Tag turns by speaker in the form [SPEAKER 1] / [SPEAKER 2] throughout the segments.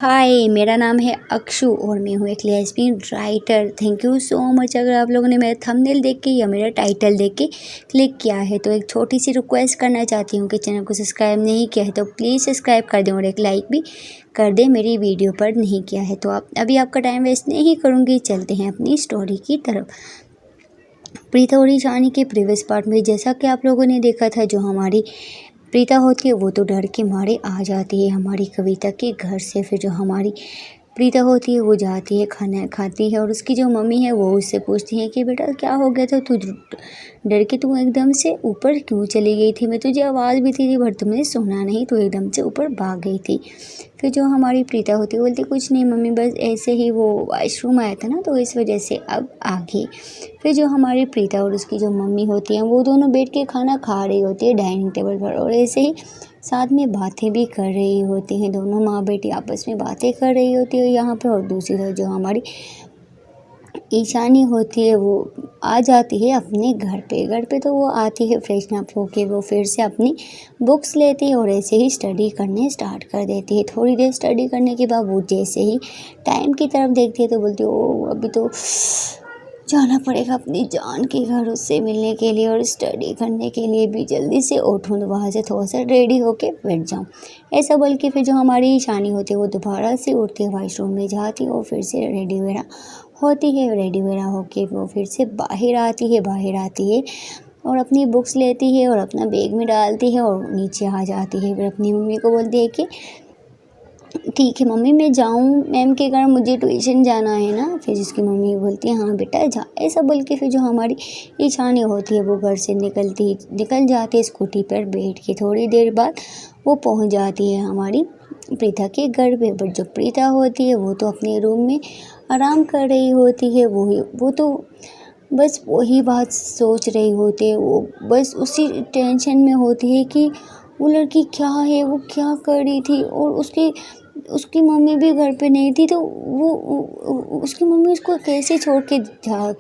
[SPEAKER 1] हाय, मेरा नाम है अक्षु और मैं हूँ एक lesbian writer. Thank you so much. अगर आप लोगों ने मेरा थंबनेल देख के या मेरा टाइटल देख के क्लिक किया है तो एक छोटी सी रिक्वेस्ट करना चाहती हूँ कि चैनल को सब्सक्राइब नहीं किया है तो प्लीज़ सब्सक्राइब कर दें और एक लाइक भी कर दें मेरी वीडियो पर नहीं किया है तो। आप अभी आपका टाइम वेस्ट नहीं करूँगी, चलते हैं अपनी स्टोरी की तरफ। प्रीता और ईशानी के प्रीवियस पार्ट में जैसा कि आप लोगों ने देखा था, जो हमारी प्रीता होती है वो तो डर के मारे आ जाती है हमारी कविता के घर से। फिर जो हमारी प्रीता होती है वो जाती है, खाना खाती है और उसकी जो मम्मी है वो उससे पूछती है कि बेटा क्या हो गया था, तू डर के तू एकदम से ऊपर क्यों चली गई थी? मैं तुझे आवाज़ भी थी पर तुमने सुना नहीं, तो एकदम से ऊपर भाग गई थी। फिर जो हमारी प्रीता होती है बोलती कुछ नहीं मम्मी, बस ऐसे ही वो वॉशरूम आया था ना तो इस वजह से अब आ गई। फिर जो हमारी प्रीता और उसकी जो मम्मी होती हैं वो दोनों बैठ के खाना खा रही होती है डाइनिंग टेबल पर और ऐसे ही साथ में बातें भी कर रही होती हैं। दोनों माँ बेटी आपस में बातें कर रही होती है यहाँ पे। और दूसरी तरफ जो हमारी ईशानी होती है वो आ जाती है अपने घर पे तो वो आती है फ्रेशन अप होके, वो फिर से अपनी बुक्स लेती है और ऐसे ही स्टडी करने स्टार्ट कर देती है। थोड़ी देर स्टडी करने के बाद वो जैसे ही टाइम की तरफ देखती है तो बोलती है ओ अभी तो जाना पड़ेगा अपनी जान के घर, उससे मिलने के लिए और स्टडी करने के लिए भी जल्दी से उठूँ तो वहाँ से थोड़ा सा रेडी होके बैठ जाऊँ, ऐसा बोल के फिर जो हमारी ईशानी होती है वो दोबारा से उठती है, वॉशरूम में जाती है और फिर से रेडी वगैरह होती है। रेडी वगैरह होके वो फिर से बाहर आती है और अपनी बुक्स लेती है और अपना बैग में डालती है और नीचे आ जाती है। फिर अपनी मम्मी को बोलती है कि ठीक है मम्मी मैं जाऊँ मैम के घर, मुझे ट्यूशन जाना है ना। फिर जिसकी मम्मी बोलती है हाँ बेटा जा, ऐसा बोल के फिर जो हमारी ईशानी होती है वो घर से निकल जाती है स्कूटी पर बैठ के। थोड़ी देर बाद वो पहुंच जाती है हमारी प्रीता के घर पे। बट जो प्रीता होती है वो तो अपने रूम में आराम कर रही होती है। वो तो बस वही बात सोच रही होती है, वो बस उसी टेंशन में होती है कि वो लड़की क्या है, वो क्या कर रही थी और उसकी उसकी मम्मी भी घर पे नहीं थी तो वो उसकी मम्मी उसको कैसे छोड़ के जा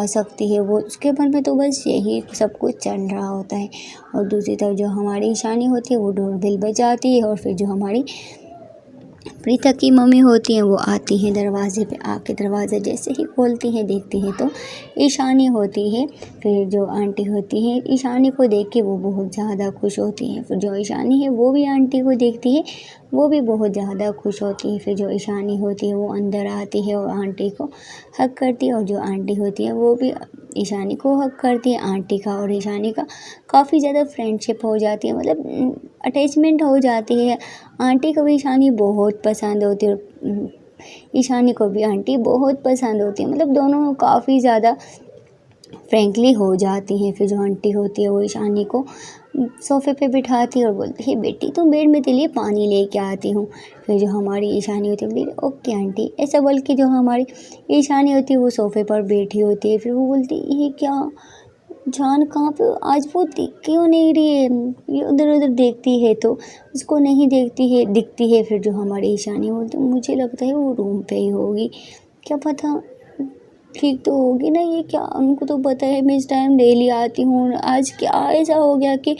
[SPEAKER 1] सकती है। वो उसके मन में तो बस यही सब कुछ चल रहा होता है। और दूसरी तरफ जो हमारी ईशानी होती है वो डोरबेल बजाती है और फिर जो हमारी प्रीता की मम्मी होती हैं वो आती हैं दरवाजे पे, आके दरवाज़ा जैसे ही खोलती हैं देखती हैं तो ईशानी होती है। फिर जो आंटी होती हैं ईशानी को देख के वो बहुत ज़्यादा खुश होती हैं। फिर जो ईशानी है वो भी आंटी को देखती है, वो भी बहुत ज़्यादा खुश होती है। फिर जो ईशानी होती है वो अंदर आती है और आंटी को हक करती है और जो आंटी होती है वो भी ईशानी को हक करती है। आंटी का और ईशानी का काफ़ी ज़्यादा फ्रेंडशिप हो जाती है, मतलब अटैचमेंट हो जाती है। आंटी को भी ईशानी बहुत पसंद होती है और ईशानी को भी आंटी बहुत पसंद होती है, मतलब दोनों काफ़ी ज़्यादा फ्रेंकली हो जाती हैं। फिर जो आंटी होती है वो ईशानी को सोफ़े पे बिठाती है और बोलती है बेटी तुम बेड में तेरे लिए पानी लेके आती हूँ। फिर जो हमारी ईशानी होती है बोलती है ओके आंटी, ऐसा बोल के जो हमारी ईशानी होती है वो सोफ़े पर बैठी होती है। फिर वो बोलती है ये क्या जान कहाँ पे आज वो दिख क्यों नहीं रही है, ये उधर उधर देखती है तो उसको नहीं दिखती है। फिर जो हमारी ईशानी बोलती है मुझे लगता है वो रूम पे ही होगी, क्या पता ठीक तो होगी ना, ये क्या उनको तो पता है मैं इस टाइम डेली आती हूँ, आज क्या ऐसा हो गया कि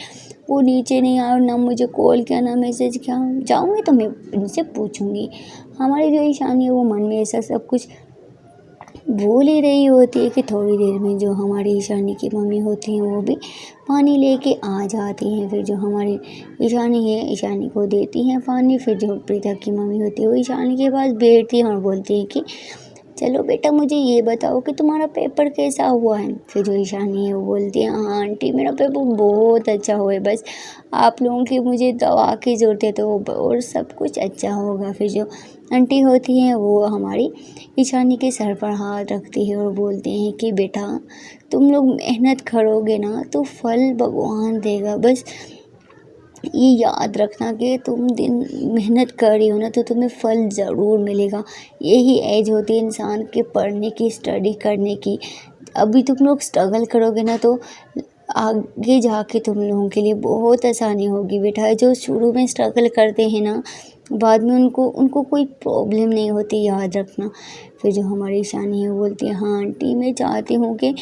[SPEAKER 1] वो नीचे नहीं आया, ना मुझे कॉल किया ना मैसेज किया। जाऊँगी तो मैं इनसे पूछूँगी। हमारी जो ईशानी है वो मन में ऐसा सब कुछ भूल ही रही होती है कि थोड़ी देर में जो हमारी ईशानी की मम्मी होती हैं वो भी पानी लेके आ जाती हैं। फिर जो हमारी ईशानी है ईशानी को देती हैं पानी। फिर जो प्रीता की मम्मी होती है वो ईशानी के पास बैठती है और बोलती है कि चलो बेटा मुझे ये बताओ कि तुम्हारा पेपर कैसा हुआ है। फिर जो ईशानी है वो बोलती है हाँ आंटी मेरा पेपर बहुत अच्छा हुआ है, बस आप लोगों की मुझे दवा की ज़रूरत है तो और सब कुछ अच्छा होगा। फिर जो आंटी होती हैं वो हमारी ईशानी के सर पर हाथ रखती है और बोलती हैं कि बेटा तुम लोग मेहनत करोगे ना तो फल भगवान देगा, बस ये याद रखना कि तुम दिन मेहनत कर रही हो ना तो तुम्हें फल ज़रूर मिलेगा। यही एज होती है इंसान के पढ़ने की, स्टडी करने की। अभी तुम लोग स्ट्रगल करोगे ना तो आगे जाके तुम लोगों के लिए बहुत आसानी होगी बेटा। जो शुरू में स्ट्रगल करते हैं ना बाद में उनको कोई प्रॉब्लम नहीं होती, याद रखना। फिर जो हमारी ईशानी है वो बोलती है हाँ आंटी मैं चाहती हूँ कि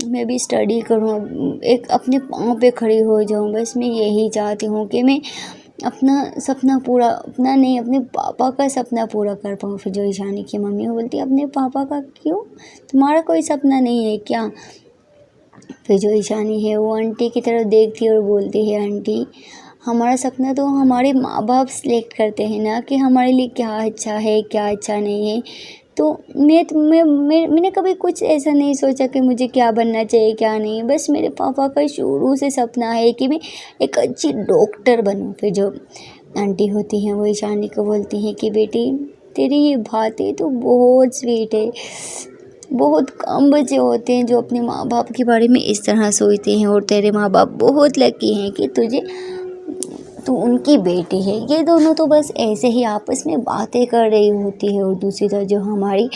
[SPEAKER 1] मैं भी स्टडी करूँ, एक अपने पाँव पे खड़ी हो जाऊँ, बस मैं यही चाहती हूँ कि मैं अपना सपना पूरा, अपना नहीं अपने पापा का सपना पूरा कर पाऊँ। फिर जो ईशानी की मम्मी वो बोलती है अपने पापा का क्यों, तुम्हारा कोई सपना नहीं है क्या। फिर जो ईशानी है वो आंटी की तरफ देखती है और बोलती है आंटी हमारा सपना तो हमारे माँ बाप सिलेक्ट करते हैं ना कि हमारे लिए क्या अच्छा है क्या अच्छा नहीं है। तो मैंने कभी कुछ ऐसा नहीं सोचा कि मुझे क्या बनना चाहिए क्या नहीं। बस मेरे पापा का शुरू से सपना है कि मैं एक अच्छी डॉक्टर बनूं। फिर जो आंटी होती हैं वो ईशानी को बोलती हैं कि बेटी तेरी ये बातें तो बहुत स्वीट है। बहुत कम बच्चे होते हैं जो अपने माँ बाप के बारे में इस तरह सोचते हैं और तेरे माँ बाप बहुत लकी हैं कि तू उनकी बेटी है। ये दोनों तो बस ऐसे ही आपस में बातें कर रही होती है। और दूसरी तरफ जो हमारी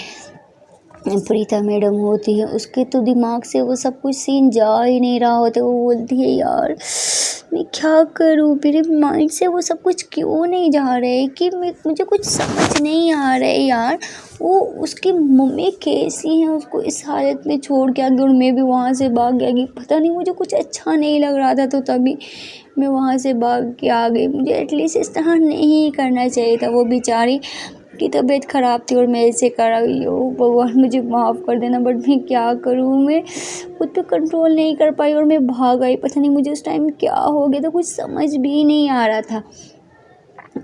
[SPEAKER 1] प्रीता मैडम होती है उसके तो दिमाग से वो सब कुछ सीन जा ही नहीं रहा होता। वो बोलती है यार मैं क्या करूँ, मेरे माइंड से वो सब कुछ क्यों नहीं जा रहा है कि मुझे कुछ समझ नहीं आ रहा है यार। वो उसकी मम्मी कैसी हैं उसको इस हालत में छोड़ के आ गई और मैं भी वहाँ से भाग गया कि पता नहीं मुझे कुछ अच्छा नहीं लग रहा था तो तभी मैं वहाँ से भाग के आ गई। मुझे एटलीस्ट इस तरह नहीं करना चाहिए था। वो बेचारी की तबीयत ख़राब थी और मैं ऐसे करा गई हो भगवान मुझे माफ़ कर देना। बट मैं क्या करूँ, मैं खुद पे कंट्रोल नहीं कर पाई और मैं भाग आई। पता नहीं मुझे उस टाइम क्या हो गया था, कुछ समझ भी नहीं आ रहा था।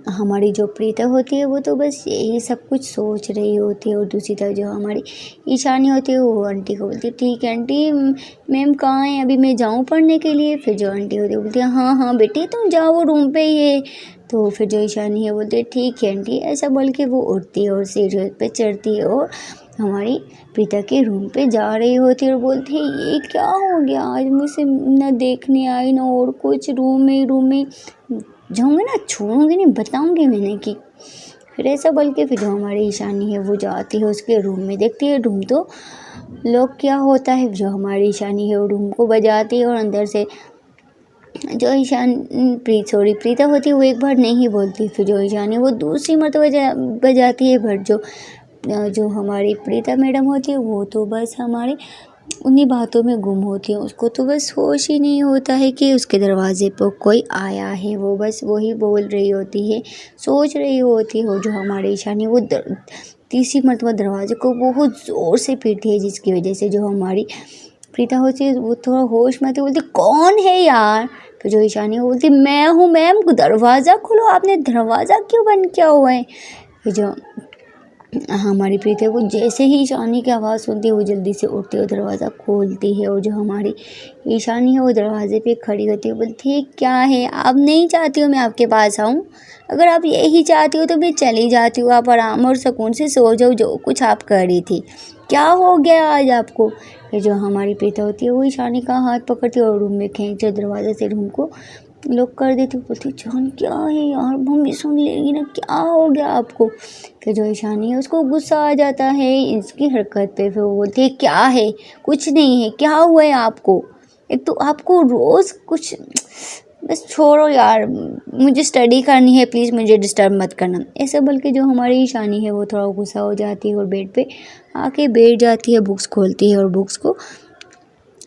[SPEAKER 1] हमारी जो प्रीता होती है वो तो बस यही सब कुछ सोच रही होती है। और दूसरी तरफ जो हमारी ईशानी होती है वो आंटी को बोलती है ठीक है आंटी मैम कहाँ हैं, अभी मैं जाऊँ पढ़ने के लिए। फिर जो आंटी होती है बोलती है हाँ हाँ बेटी तुम जाओ वो रूम पे ही है। तो फिर जो ईशानी है बोलती है ठीक है आंटी। ऐसा बोल के वो उठती है और सीढ़ियों पे चढ़ती है और हमारी प्रीता के रूम पे जा रही होती है और बोलती है ये क्या हो गया, आज मुझसे न देखने आई ना और कुछ, रूम में जाऊँगी ना छोड़ूंगी नहीं, बताऊंगी मैंने कि। फिर ऐसा बोल के फिर जो हमारी ईशानी है वो जाती है उसके रूम में, देखती है रूम तो लॉक क्या होता है। जो हमारी ईशानी है वो रूम को बजाती है और अंदर से जो प्रीता होती है वो एक बार नहीं बोलती। फिर जो ईशानी वो दूसरी मरतबा बजाती है। बट जो हमारी प्रीता मैडम होती है वो तो बस हमारे उन्हीं बातों में गुम होती है। उसको तो बस होश ही नहीं होता है कि उसके दरवाजे पर कोई आया है। वो बस वही बोल रही होती है, सोच रही होती है। और जो हमारी ईशानी वो तीसरी मरतबा दरवाजे को बहुत ज़ोर से पीटती है जिसकी वजह से जो हमारी प्रीता होती है वो थोड़ा होश में आती है, बोलती कौन है यार। फिर जो ईशानी बोलती मैं हूँ मैम, दरवाज़ा खोलो, आपने दरवाज़ा क्यों बंद किया हुआ है। फिर जो हमारी प्रीति वो जैसे ही ईशानी की आवाज़ सुनती है वो जल्दी से उठती है और दरवाज़ा खोलती है। और जो हमारी ईशानी है वो दरवाजे पे खड़ी होती है, बोलती है क्या है, आप नहीं चाहती हो मैं आपके पास आऊँ, अगर आप यही चाहती हो तो मैं चली जाती हूँ, आप आराम और सुकून से सो जाओ जो कुछ आप कर रही थी, क्या हो गया आज आपको। फिर जो हमारी प्रीता होती है वो ईशानी का हाथ पकड़ती है और रूम में खींच दरवाजे से रूम को लॉक कर देती। बोलती जान क्या है यार, मम्मी सुन लेगी ना, क्या हो गया आपको। फिर जो ईशानी है उसको गुस्सा आ जाता है इसकी हरकत पे। फिर वो बोलती है क्या है, कुछ नहीं है, क्या हुआ है आपको, एक तो आपको रोज़ कुछ, बस छोड़ो यार मुझे स्टडी करनी है, प्लीज़ मुझे डिस्टर्ब मत करना। ऐसे बोल के जो हमारी ईशानी है वो थोड़ा गुस्सा हो जाती है और बेड पे आके बैठ जाती है, बुक्स खोलती है और बुक्स को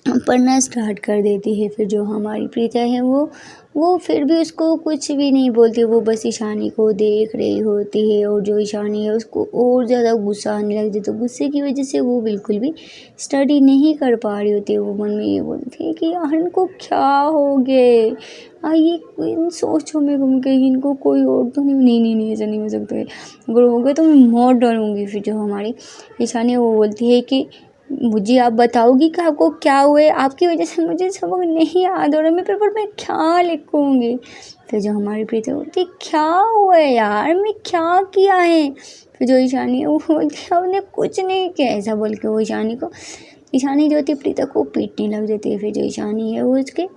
[SPEAKER 1] पढ़ना स्टार्ट कर देती है। फिर जो हमारी प्रीता है वो फिर भी उसको कुछ भी नहीं बोलती, वो बस ईशानी को देख रही होती है। और जो ईशानी है उसको और ज़्यादा गुस्सा आने लगती है, तो गुस्से की वजह से वो बिल्कुल भी स्टडी नहीं कर पा रही होती है। वो मन में ये बोलती है कि यार इनको क्या हो गए, ये इन सोचों में घूम के इनको कोई और तो नहीं ऐसा नहीं हो सकता है, अगर हो गए तो मैं मौत डरूँगी। फिर जो हमारी ईशानी है वो बोलती है कि मुझे आप बताओगी कि आपको क्या हुआ है, आपकी वजह से मुझे सबक नहीं याद हो रहा, मैं पेपर में क्या लिखूँगी। फिर जो हमारी प्रीति बोलती क्या हुआ है यार, मैं क्या किया है। फिर जो ईशानी है वो बोलती है आपने कुछ नहीं किया, ऐसा बोल के वो ईशानी जो होती है प्रीता को पीटने लग जाती है। फिर जो ईशानी है वो उसके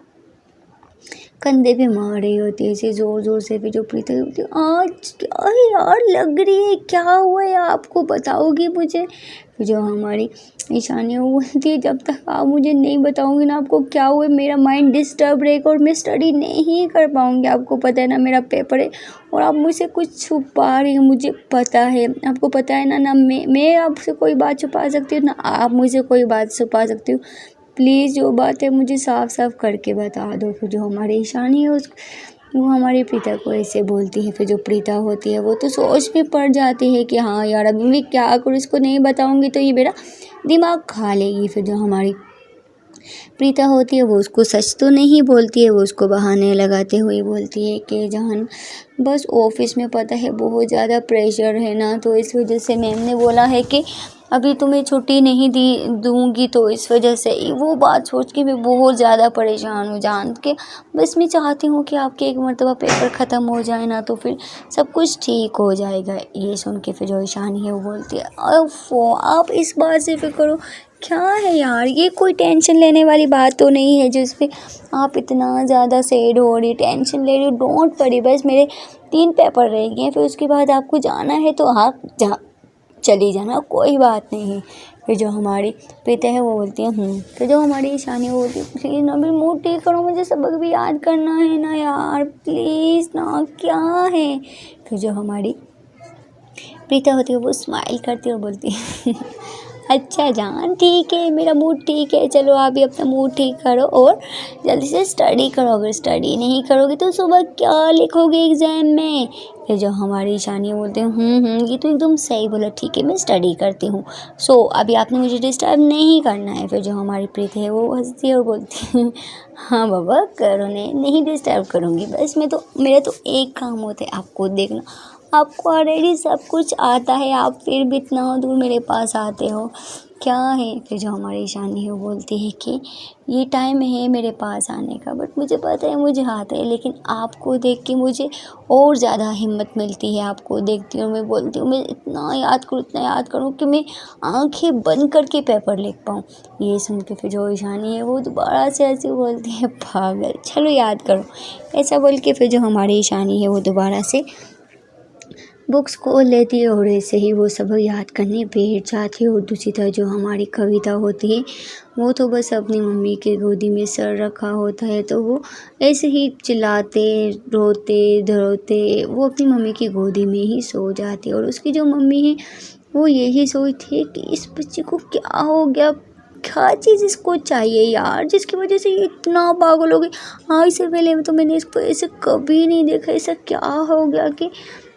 [SPEAKER 1] कंधे पे मार रही होती है ऐसे ज़ोर ज़ोर से। फिर जो प्रीता होती है आज क्या है यार, लग रही है क्या हुआ है आपको, बताओगी मुझे। फिर जो हमारी ईशानी है वो बोलती है जब तक आप मुझे नहीं बताओगे ना आपको क्या हुआ है, मेरा माइंड डिस्टर्ब रहेगा और मैं स्टडी नहीं कर पाऊँगी। आपको पता है ना मेरा पेपर है और आप मुझसे कुछ छुपा रही हैं, मुझे पता है, आपको पता है ना मैं आपसे कोई बात छुपा सकती हूँ ना आप मुझसे कोई बात छुपा सकती हो। प्लीज़ जो बात है मुझे साफ साफ करके बता दो। फिर जो हमारी ईशानी है वो हमारी प्रीता को ऐसे बोलती है। फिर जो प्रीता होती है वो तो सोच में पड़ जाती है कि हाँ यार अभी मैं क्या करूँ, इसको नहीं बताऊँगी तो ये मेरा दिमाग खा लेगी। फिर जो हमारी प्रीता होती है वो उसको सच तो नहीं बोलती है, वो उसको बहाने लगाते हुए बोलती है कि जहान बस ऑफिस में पता है बहुत ज़्यादा प्रेशर है ना, तो इस वजह से मैम ने बोला है कि अभी तुम्हें छुट्टी नहीं दूंगी, तो इस वजह से वो बात सोच के मैं बहुत ज़्यादा परेशान हूँ जान के। बस मैं चाहती हूँ कि आपके एक मरतबा पेपर ख़त्म हो जाए ना, तो फिर सब कुछ ठीक हो जाएगा। ये सुन के फिर जो ईशानी है वो बोलती है अफ़ो आप इस बात से फिक्र करो, क्या है यार, ये कोई टेंशन लेने वाली बात तो नहीं है जिस पे आप इतना ज़्यादा सैड हो रही, टेंशन ले रही हो। डोंट वरी, बस मेरे 3 पेपर रह गए हैं, फिर उसके बाद आपको जाना है तो आप चली जाना, कोई बात नहीं है। फिर जो हमारी प्रीता है वो बोलती है फिर जो हमारी ईशानी वो बोलती है प्लीज़ ना भी मूड ठीक करो, मुझे सबक भी याद करना है ना यार, प्लीज़ ना, क्या है। फिर जो हमारी प्रीता होती है वो स्माइल करती है और बोलती है अच्छा जान ठीक है, मेरा मूड ठीक है, चलो आप भी अपना मूड ठीक करो और जल्दी से स्टडी करो। अगर स्टडी नहीं करोगे तो सुबह क्या लिखोगे एग्ज़ाम में। फिर जो हमारी ईशानी बोलते हैं ये तो एकदम सही बोला, ठीक है मैं स्टडी करती हूँ, सो अभी आपने मुझे डिस्टर्ब नहीं करना है। फिर जो हमारी प्रीति है वो हंसती है और बोलती है हाँ बाबा करो, नहीं डिस्टर्ब करूँगी, बस मेरा तो एक काम होता है आपको देखना, आपको ऑलरेडी सब कुछ आता है, आप फिर भी इतना दूर मेरे पास आते हो, क्या है। फिर जो हमारी ईशानी है वो बोलती है कि ये टाइम है मेरे पास आने का, बट मुझे पता है मुझे आता है, लेकिन आपको देख के मुझे और ज़्यादा हिम्मत मिलती है। आपको देखती हूँ मैं बोलती हूँ मैं इतना याद करूँ कि मैं आंखें बंद करके पेपर लिख पाऊँ। ये सुन के फिर जो ईशानी है वो दोबारा से ऐसे बोलती है पागल, चलो याद करो। ऐसा बोल के फिर जो हमारी ईशानी है वो दोबारा से बुक्स खोल लेती है और ऐसे ही वो सब याद करने बैठ जाती है। और दूसरी तरफ जो हमारी कविता होती है वो तो बस अपनी मम्मी के गोदी में सर रखा होता है, तो वो ऐसे ही चिल्लाते रोते धरोते वो अपनी मम्मी की गोदी में ही सो जाती है। और उसकी जो मम्मी है वो यही सोचती है कि इस बच्चे को क्या हो गया, क्या चीज़ इसको चाहिए यार जिसकी वजह से ये इतना पागल हो गई। आज से पहले तो मैंने इसको ऐसे कभी नहीं देखा, ऐसा क्या हो गया कि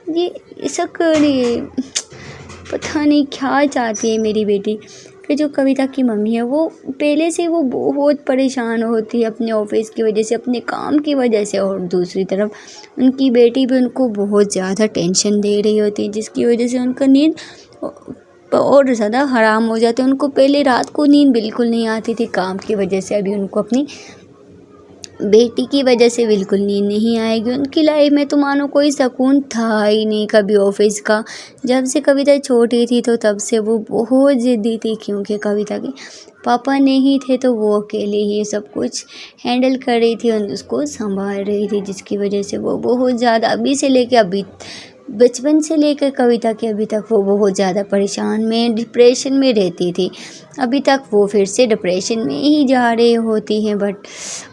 [SPEAKER 1] ये ऐसा कर रही है, पता नहीं क्या चाहती है मेरी बेटी। फिर जो कविता की मम्मी है वो पहले से वो बहुत परेशान होती है अपने ऑफिस की वजह से, अपने काम की वजह से, और दूसरी तरफ उनकी बेटी भी उनको बहुत ज़्यादा टेंशन दे रही होती है, जिसकी वजह से उनका नींद और ज़्यादा हराम हो जाती है। उनको पहले रात को नींद बिल्कुल नहीं आती थी काम की वजह से, अभी उनको अपनी बेटी की वजह से बिल्कुल नींद नहीं आएगी। उनकी लाइफ में तो मानो कोई सुकून था ही नहीं कभी ऑफिस का। जब से कविता छोटी थी तो तब से वो बहुत ज़िद्दी थी, क्योंकि कविता के पापा नहीं थे तो वो अकेले ही सब कुछ हैंडल कर रही थी और उसको संभाल रही थी, जिसकी वजह से वो बहुत ज़्यादा अभी से लेकर अभी बचपन से लेकर कविता के अभी तक वो बहुत ज़्यादा परेशान में डिप्रेशन में रहती थी। अभी तक वो फिर से डिप्रेशन में ही जा रही होती हैं। बट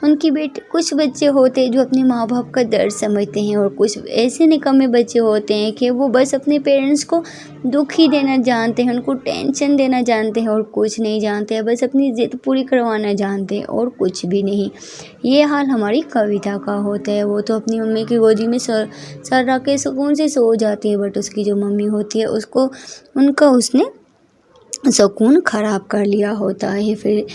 [SPEAKER 1] उनकी बेटी कुछ बच्चे होते हैं जो अपने माँ बाप का दर्द समझते हैं, और कुछ ऐसे निकम्मे बच्चे होते हैं कि वो बस अपने पेरेंट्स को दुखी देना जानते हैं, उनको टेंशन देना जानते हैं और कुछ नहीं जानते हैं, बस अपनी ज़िद पूरी करवाना जानते हैं और कुछ भी नहीं। ये हाल हमारी कविता का होता है। वो तो अपनी मम्मी की गोदी में सर रख के सुकून से सो जाती है, बट उसकी जो मम्मी होती है उसने सुकून ख़राब कर लिया होता है। फिर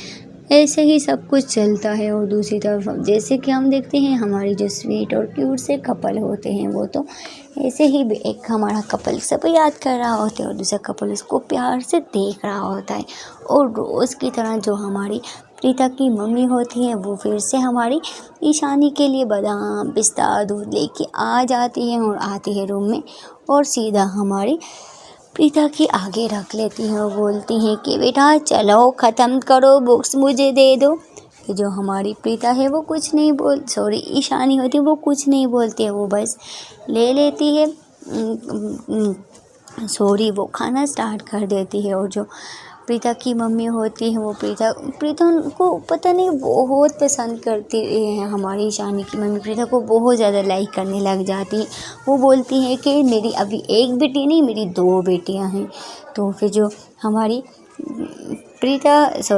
[SPEAKER 1] ऐसे ही सब कुछ चलता है। और दूसरी तरफ जैसे कि हम देखते हैं हमारी जो स्वीट और क्यूट से कपल होते हैं वो तो ऐसे ही एक हमारा कपल सब याद कर रहा होता है और दूसरा कपल उसको प्यार से देख रहा होता है। और रोज़ की तरह जो हमारी प्रीता की मम्मी होती है वो फिर से हमारी ईशानी के लिए बादाम पिस्ता दूध लेके आ जाती है और आती है रूम में और सीधा हमारी प्रीता के आगे रख लेती हैं और बोलती हैं कि बेटा चलो ख़त्म करो, बुक्स मुझे दे दो। तो जो हमारी प्रीता है वो कुछ नहीं ईशानी होती है वो कुछ नहीं बोलती है, वो बस ले लेती है वो खाना स्टार्ट कर देती है। और जो प्रीता की मम्मी होती है वो प्रीता उनको पता नहीं बहुत पसंद करती है। हमारी ईशानी की मम्मी प्रीता को बहुत ज़्यादा लाइक करने लग जाती है। वो बोलती है कि मेरी अभी एक बेटी नहीं, मेरी 2 बेटियां हैं। तो फिर जो हमारी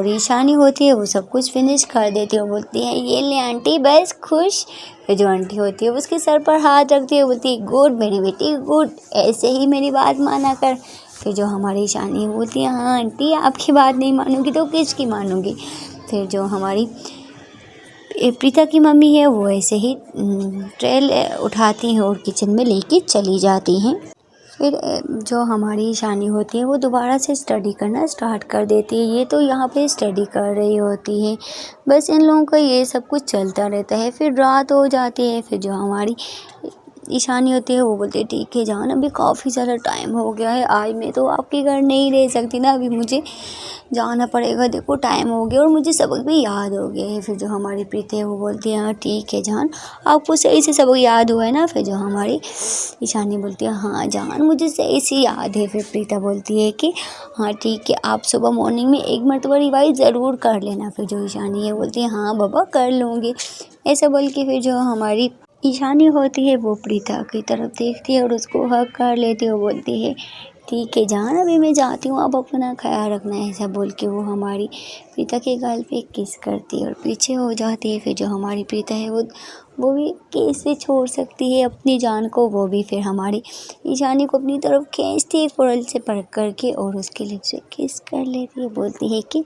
[SPEAKER 1] ईशानी होती है वो सब कुछ फिनिश कर देती है। वो बोलती है ये ले आंटी बस खुश। फिर जो आंटी होती है वो उसके सर पर हाथ रखती है, बोलती है गुड मेरी बेटी गुड, ऐसे ही मेरी बात माना कर। फिर जो हमारी ईशानी बोलती है हाँ आंटी आपकी बात नहीं मानूंगी तो किसकी मानूंगी। फिर जो हमारी प्रीता की मम्मी है वो ऐसे ही ट्रेल उठाती हैं और किचन में लेके चली जाती हैं। फिर जो हमारी ईशानी होती है वो दोबारा से स्टडी करना स्टार्ट कर देती है। ये तो यहाँ पे स्टडी कर रही होती है, बस इन लोगों का ये सब कुछ चलता रहता है। फिर रात हो जाती है। फिर जो हमारी ईशानी होती है वो बोलती है ठीक है जान अभी काफ़ी ज़्यादा टाइम हो गया है, आज मैं तो आपके घर नहीं रह सकती ना, अभी मुझे जाना पड़ेगा, देखो टाइम हो गया और मुझे सबक भी याद हो गया है। फिर जो हमारी प्रीति है वो बोलती है हाँ ठीक है जान आपको सही से सबक याद हुआ है ना। फिर जो हमारी ईशानी बोलती है हाँ जान मुझे सही से याद है। फिर प्रीता बोलती है कि हाँ ठीक है आप सुबह मॉर्निंग में एक मरतबा रिवाइज ज़रूर कर लेना। फिर जो ईशानी है बोलती है हाँ बाबा कर लूँगी, ऐसा बोल के फिर जो हमारी ईशानी होती है वो प्रीता की तरफ देखती है और उसको हग कर लेती है। वो बोलती है ठीक है जान अभी मैं जाती हूँ, आप अपना ख्याल रखना है, ऐसा बोल के वो हमारी प्रीता के गाल पे किस करती है और पीछे हो जाती है। फिर जो हमारी प्रीता है वो भी कैसे छोड़ सकती है अपनी जान को, वो भी फिर हमारी ईशानी को अपनी तरफ खींचती है फ़ौरन से पकड़ करके और उसके लिप्स से किस कर लेती है। बोलती है कि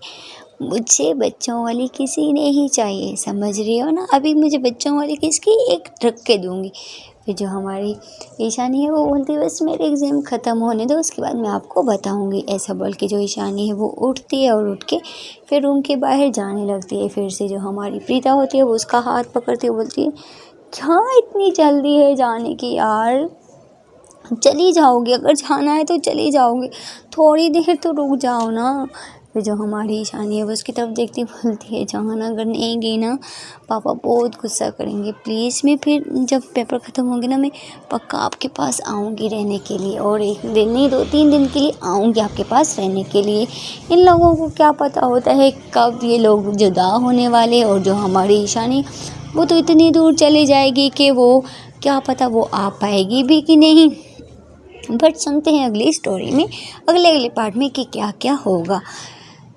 [SPEAKER 1] मुझे बच्चों वाली किसी नहीं चाहिए, समझ रही हो ना, अभी मुझे बच्चों वाली किसकी एक रख के दूँगी। फिर जो हमारी ईशानी है वो बोलती है बस मेरे एग्ज़ाम ख़त्म होने दो उसके बाद मैं आपको बताऊँगी, ऐसा बोल के जो ईशानी है वो उठती है और उठ के फिर रूम के बाहर जाने लगती है। फिर से जो हमारी प्रीता होती है वो उसका हाथ पकड़ती है, बोलती है क्या इतनी जल्दी है जाने की यार, चली जाओगी अगर जाना है तो चली जाओगी, थोड़ी देर तो रुक जाओ ना। फिर जो हमारी ईशानी है वो उसकी तरफ देखती बोलती है जान अगर नहीं गई ना पापा बहुत गुस्सा करेंगे, प्लीज़ मैं फिर जब पेपर ख़त्म होंगे ना मैं पक्का आपके पास आऊँगी रहने के लिए, और एक दिन नहीं 2-3 दिन के लिए आऊँगी आपके पास रहने के लिए। इन लोगों को क्या पता होता है कब ये लोग जुदा होने वाले, और जो हमारी ईशानी वो तो इतनी दूर चली जाएगी कि वो क्या पता वो आ पाएगी भी कि नहीं। बट सुनते हैं अगली स्टोरी में अगले पार्ट में कि क्या क्या होगा।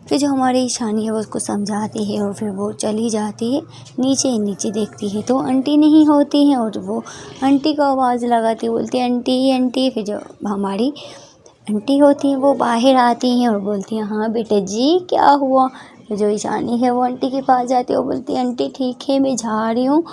[SPEAKER 1] फिर जो हमारी ईशानी है वो उसको समझाती है और फिर वो चली जाती है। नीचे देखती है तो आंटी नहीं होती हैं और वो आंटी को आवाज़ लगाती है, बोलती है आंटी आंटी। फिर जो हमारी आंटी होती हैं वो बाहर आती हैं और बोलती हैं हाँ बेटे जी क्या हुआ। फिर जो ईशानी है वो आंटी के पास जाती है, वो बोलती है आंटी ठीक है मैं जा रही हूँ,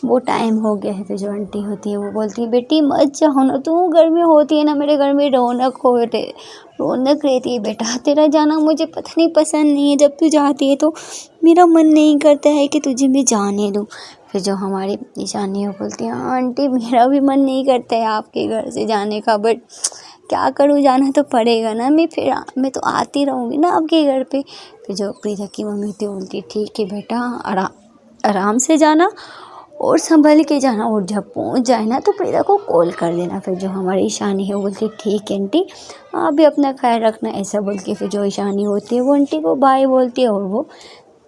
[SPEAKER 1] वो टाइम हो गया है। फिर जो आंटी होती है वो बोलती है बेटी मत जाओ ना, तू घर में होती है ना मेरे घर में रौनक रहती है बेटा, तेरा जाना मुझे पता नहीं पसंद नहीं है, जब तू जाती है तो मेरा मन नहीं करता है कि तुझे मैं जाने दूँ। फिर जो हमारी ईशानी है वो बोलती है हाँ आंटी मेरा भी मन नहीं करता है आपके घर से जाने का, बट क्या करूँ जाना तो पड़ेगा ना, मैं तो आती रहूँगी ना आपके घर पे। फिर जो प्रीता की मम्मी थी बोलती ठीक है बेटा आराम से जाना और संभल के जाना, और जब पहुँच जाए ना तो प्रीता को कॉल कर देना। फिर जो हमारी ईशानी है वो बोलती ठीक है आंटी आप भी अपना ख्याल रखना, ऐसा बोल के फिर जो ईशानी होती है वो आंटी को बाय बोलती है और वो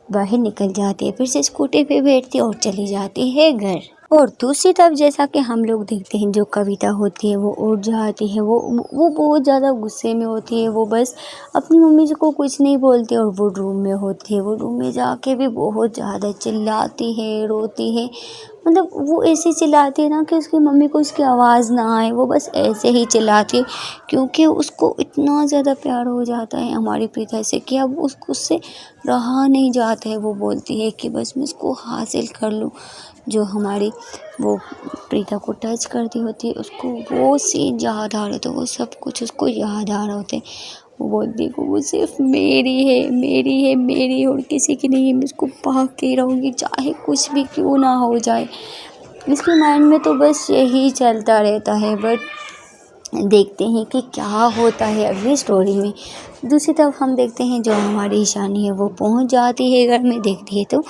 [SPEAKER 1] बाहर निकल जाती है, फिर से स्कूटी पे बैठती है और चली जाती है घर। और दूसरी तरफ जैसा कि हम लोग देखते हैं जो कविता होती है वो उठ जाती है, वो बहुत ज़्यादा गुस्से में होती है, वो बस अपनी मम्मी को कुछ नहीं बोलती और वो रूम में होती है। वो रूम में जाके भी बहुत ज़्यादा चिल्लाती है रोती है, मतलब वो ऐसे चिल्लाती है ना कि उसकी मम्मी को उसकी आवाज़ ना आए, वो बस ऐसे ही चिल्लाती है क्योंकि उसको इतना ज़्यादा प्यार हो जाता है हमारी प्रीता से कि अब उससे रहा नहीं जाता है। वो बोलती है कि बस मैं उसको हासिल कर लूँ। जो हमारी वो प्रीता को टच करती होती है उसको वो सीन याद आ रहा था, वो सब कुछ उसको याद आ रहा होता है। वो बोलती है वो सिर्फ मेरी और किसी की नहीं है, मैं उसको पा के रहूँगी चाहे कुछ भी क्यों ना हो जाए। इसके माइंड में तो बस यही चलता रहता है। बट देखते हैं कि क्या होता है अगली स्टोरी में। दूसरी तरफ हम देखते हैं जो हमारी ईशानी है वो पहुंच जाती है घर में, देखती है तो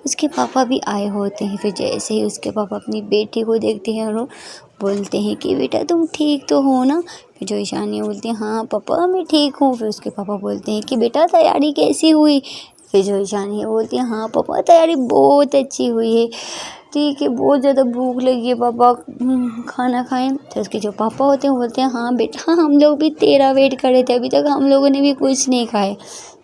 [SPEAKER 1] उसके पापा भी आए होते हैं। फिर जैसे ही उसके पापा अपनी बेटी को देखते हैं और बोलते हैं कि बेटा तुम ठीक तो हो ना। फिर जो ईशानी बोलती है हाँ पापा मैं ठीक हूँ। फिर उसके पापा बोलते हैं कि बेटा तैयारी कैसी हुई। फिर जो ईशानी बोलती है हाँ पापा तैयारी बहुत अच्छी हुई है, बोलती है कि बहुत ज़्यादा भूख लगी है पापा, खाना खाएं। तो उसके जो पापा होते हैं वो बोलते हैं हाँ बेटा, हम लोग भी तेरा वेट कर रहे थे, अभी तक हम लोगों ने भी कुछ नहीं खाए।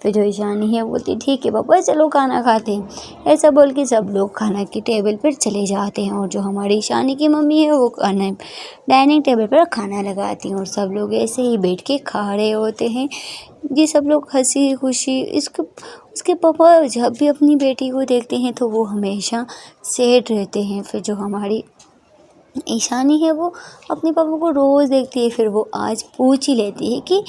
[SPEAKER 1] फिर जो ईशानी है बोलती ठीक है पापा चलो खाना खाते हैं। ऐसा बोल के सब लोग खाना की टेबल पर चले जाते हैं और जो हमारी ईशानी की मम्मी है वो खाना डाइनिंग टेबल पर खाना लगाती हैं और सब लोग ऐसे ही बैठ के खा रहे होते हैं। ये सब लोग हंसी खुशी उसके पापा जब भी अपनी बेटी को देखते हैं तो वो हमेशा सैड रहते हैं। फिर जो हमारी ईशानी है वो अपने पापा को रोज़ देखती है, फिर वो आज पूछ ही लेती है कि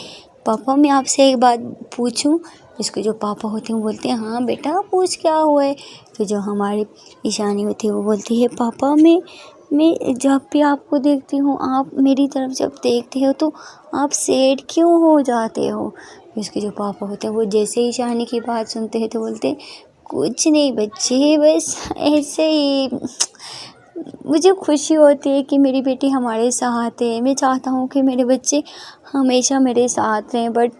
[SPEAKER 1] पापा मैं आपसे एक बात पूछूं। इसके जो पापा होते हैं वो बोलते हैं हाँ बेटा पूछ क्या हुआ है। फिर जो हमारी ईशानी होती है वो बोलती है पापा मैं जब भी आपको देखती हूँ, आप मेरी तरफ जब देखते हो तो आप सैड क्यों हो जाते हो। इसके जो पापा होते हैं वो जैसे ही ईशानी की बात सुनते हैं तो बोलते हैं कुछ नहीं बच्चे, बस ऐसे ही मुझे खुशी होती है कि मेरी बेटी हमारे साथ है। मैं चाहता हूँ कि मेरे बच्चे हमेशा मेरे साथ रहें, बट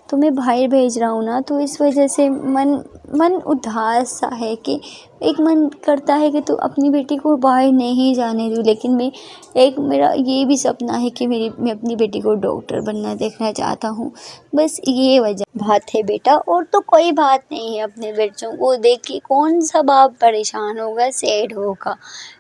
[SPEAKER 1] तुम्हें बाहर भेज रहा हूँ ना, तो इस वजह से मन उदास सा है कि एक मन करता है कि तो अपनी बेटी को बाहर नहीं जाने दूँ, लेकिन मेरा ये भी सपना है कि मैं अपनी बेटी को डॉक्टर बनना देखना चाहता हूँ। बस ये वजह बात है बेटा, और तो कोई बात नहीं है। अपने बच्चों को देख के कौन सा बाप परेशान होगा, सैड होगा।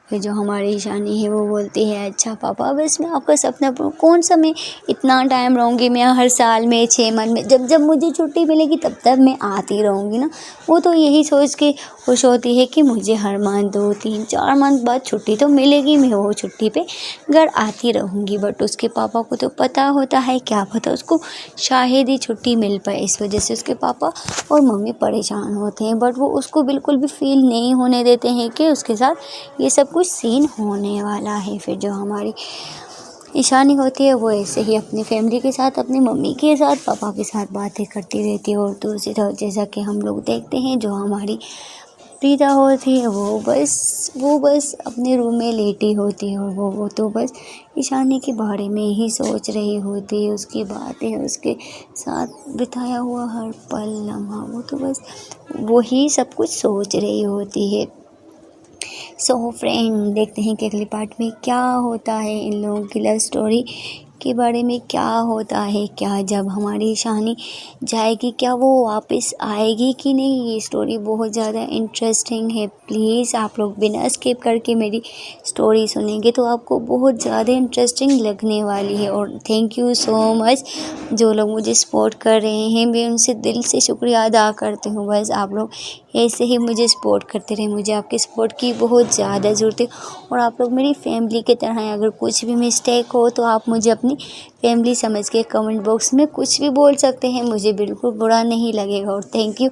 [SPEAKER 1] फिर जो हमारी ईशानी है वो बोलती है अच्छा पापा बस मैं आपका सपना पूरा, कौन सा मैं इतना टाइम रहूँगी, मैं हर साल में 6 मंथ में जब जब मुझे छुट्टी मिलेगी तब तक मैं आती रहूँगी ना। वो तो यही सोच के खुश होती है कि मुझे हर मंथ 2 3 4 मंथ बाद छुट्टी तो मिलेगी, मैं वो छुट्टी पे घर आती रहूँगी। बट उसके पापा को तो पता होता है, क्या पता उसको शायद ही छुट्टी मिल पाए, इस वजह से उसके पापा और मम्मी परेशान होते हैं। बट वो उसको बिल्कुल भी फील नहीं होने देते हैं कि उसके साथ ये सब कुछ सीन होने वाला है। फिर जो हमारी ईशानी होती है वो ऐसे ही अपनी फैमिली के साथ, अपनी मम्मी के साथ, पापा के साथ बातें करती रहती है। और दूसरी तरफ जैसा कि हम लोग देखते हैं जो हमारी प्रीता होती है वो बस अपने रूम में लेटी होती है और वो तो बस ईशानी के बारे में ही सोच रही होती है, उसकी बातें, उसके साथ बिताया हुआ हर पल लम्हा, वो तो बस वही सब कुछ सोच रही होती है। सो फ्रेंड देखते हैं कि अगले पार्ट में क्या होता है, इन लोगों की लव स्टोरी के बारे में क्या होता है, क्या जब हमारी ईशानी जाएगी क्या वो वापस आएगी कि नहीं। ये स्टोरी बहुत ज़्यादा इंटरेस्टिंग है, प्लीज़ आप लोग बिना स्किप करके मेरी स्टोरी सुनेंगे तो आपको बहुत ज़्यादा इंटरेस्टिंग लगने वाली है। और थैंक यू सो मच जो लोग मुझे सपोर्ट कर रहे हैं, मैं उनसे दिल से शुक्रिया अदा करती हूँ। बस आप लोग ऐसे ही मुझे सपोर्ट करते रहे, मुझे आपके सपोर्ट की बहुत ज़्यादा ज़रूरत है और आप लोग मेरी फैमिली की तरह हैं। अगर कुछ भी मिस्टेक हो तो आप मुझे अपनी फैमिली समझ के कमेंट बॉक्स में कुछ भी बोल सकते हैं, मुझे बिल्कुल बुरा नहीं लगेगा। और thank you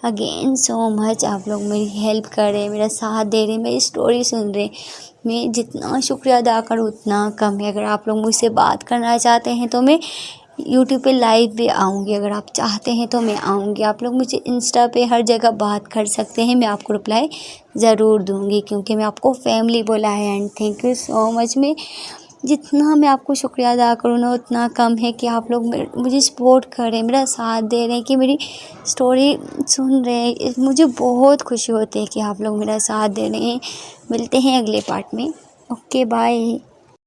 [SPEAKER 1] again so much, आप लोग मेरी हेल्प कर रहे हैं, मेरा साथ दे रहे हैं, मेरी स्टोरी सुन रहे हैं। मैं जितना शुक्रिया अदा करूँ उतना कम है। अगर आप लोग मुझसे बात करना चाहते हैं तो मैं यूट्यूब पे लाइव भी आऊँगी, अगर आप चाहते हैं तो मैं आऊँगी। आप लोग मुझे इंस्टा पे हर जगह बात कर सकते हैं, मैं आपको रिप्लाई ज़रूर दूँगी क्योंकि मैं आपको फैमिली बोला है। And thank you so much. मैं जितना मैं आपको शुक्रिया अदा करूँ ना उतना कम है कि आप लोग मुझे सपोर्ट कर रहे हैं, मेरा साथ दे रहे हैं, कि मेरी स्टोरी सुन रहे हैं। मुझे बहुत खुशी होती है कि आप लोग मेरा साथ दे रहे हैं। मिलते हैं अगले पार्ट में। Okay bye.